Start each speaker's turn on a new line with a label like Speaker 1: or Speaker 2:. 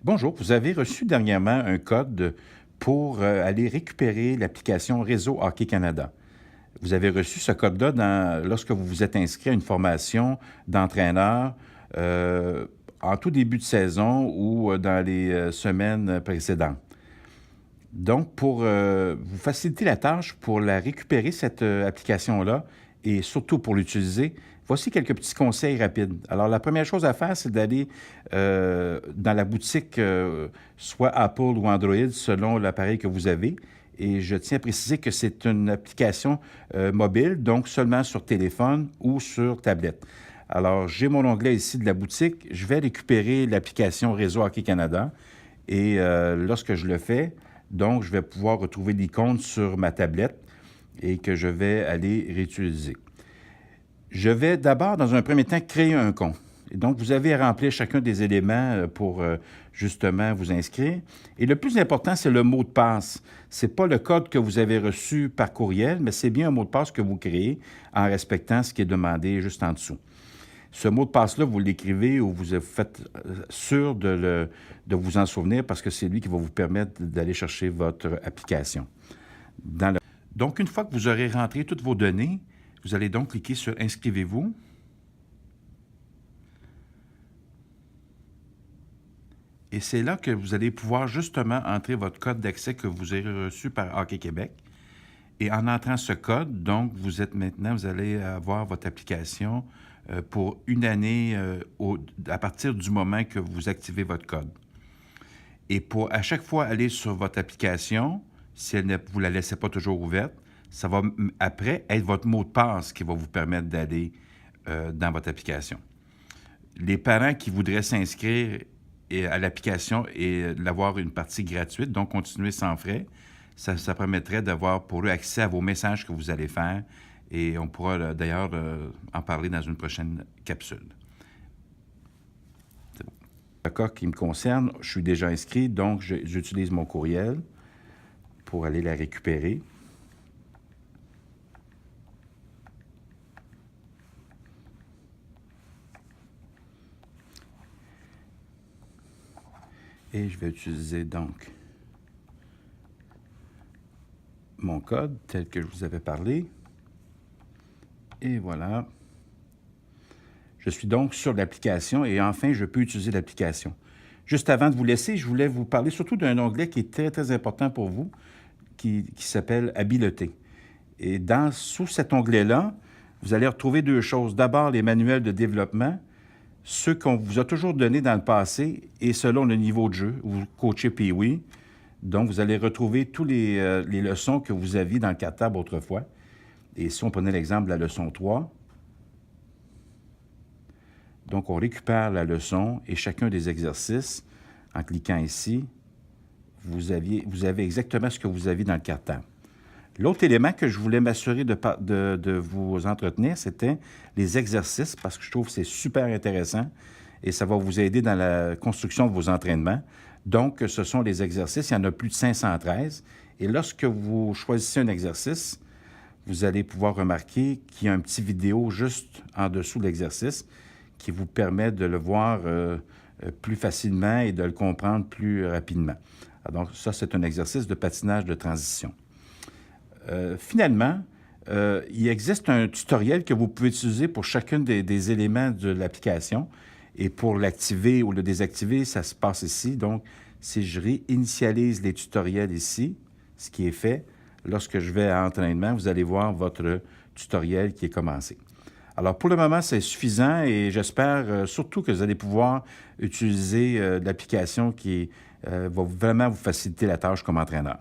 Speaker 1: Bonjour, vous avez reçu dernièrement un code pour aller récupérer l'application Réseau Hockey Canada. Vous avez reçu ce code-là lorsque vous vous êtes inscrit à une formation d'entraîneur euh, en tout début de saison ou dans les semaines précédentes. Donc, pour vous faciliter la tâche, pour la récupérer, cette application-là, et surtout pour l'utiliser, voici quelques petits conseils rapides. Alors, la première chose à faire, c'est d'aller dans la boutique, soit Apple ou Android, selon l'appareil que vous avez. Et je tiens à préciser que c'est une application mobile, donc seulement sur téléphone ou sur tablette. Alors, j'ai mon onglet ici de la boutique. Je vais récupérer l'application Réseau Hockey Canada. Et lorsque je le fais, donc, je vais pouvoir retrouver l'icône sur ma tablette et que je vais aller réutiliser. Je vais d'abord, dans un premier temps, créer un compte. Et donc, vous avez à remplir chacun des éléments pour justement vous inscrire. Et le plus important, c'est le mot de passe. Ce n'est pas le code que vous avez reçu par courriel, mais c'est bien un mot de passe que vous créez en respectant ce qui est demandé juste en dessous. Ce mot de passe-là, vous l'écrivez ou vous faites sûr de vous en souvenir parce que c'est lui qui va vous permettre d'aller chercher votre application. Donc, une fois que vous aurez rentré toutes vos données, vous allez donc cliquer sur « Inscrivez-vous ». Et c'est là que vous allez pouvoir justement entrer votre code d'accès que vous avez reçu par Hockey Québec. Et en entrant ce code, donc, vous allez avoir votre application pour une année à partir du moment que vous activez votre code. Et pour à chaque fois aller sur votre application, si vous ne la laissez pas toujours ouverte, ça va après être votre mot de passe qui va vous permettre d'aller dans votre application. Les parents qui voudraient s'inscrire à l'application et l'avoir une partie gratuite, donc continuer sans frais, ça permettrait d'avoir pour eux accès à vos messages que vous allez faire et on pourra d'ailleurs en parler dans une prochaine capsule. C'est bon. Le cas qui me concerne, je suis déjà inscrit, donc j'utilise mon courriel pour aller la récupérer. Et je vais utiliser donc mon code tel que je vous avais parlé. Et voilà. Je suis donc sur l'application et enfin, je peux utiliser l'application. Juste avant de vous laisser, je voulais vous parler surtout d'un onglet qui est très, très important pour vous, qui s'appelle Habileté. Et sous cet onglet-là, vous allez retrouver deux choses. D'abord, les manuels de développement, ceux qu'on vous a toujours donnés dans le passé et selon le niveau de jeu. Vous coachez Pee-Wee. Donc, vous allez retrouver toutes les leçons que vous aviez dans le cartable autrefois. Et si on prenait l'exemple de la leçon 3, donc on récupère la leçon et chacun des exercices, en cliquant ici, vous avez exactement ce que vous aviez dans le cartable. L'autre élément que je voulais m'assurer de vous entretenir, c'était les exercices, parce que je trouve que c'est super intéressant et ça va vous aider dans la construction de vos entraînements. Donc, ce sont les exercices. Il y en a plus de 513. Et lorsque vous choisissez un exercice, vous allez pouvoir remarquer qu'il y a un petit vidéo juste en dessous de l'exercice qui vous permet de le voir plus facilement et de le comprendre plus rapidement. Alors, ça, c'est un exercice de patinage de transition. Finalement, il existe un tutoriel que vous pouvez utiliser pour chacun des éléments de l'application. Et pour l'activer ou le désactiver, ça se passe ici. Donc, si je réinitialise les tutoriels ici, ce qui est fait, lorsque je vais à entraînement, vous allez voir votre tutoriel qui est commencé. Alors, pour le moment, c'est suffisant et j'espère surtout que vous allez pouvoir utiliser l'application qui va vraiment vous faciliter la tâche comme entraîneur.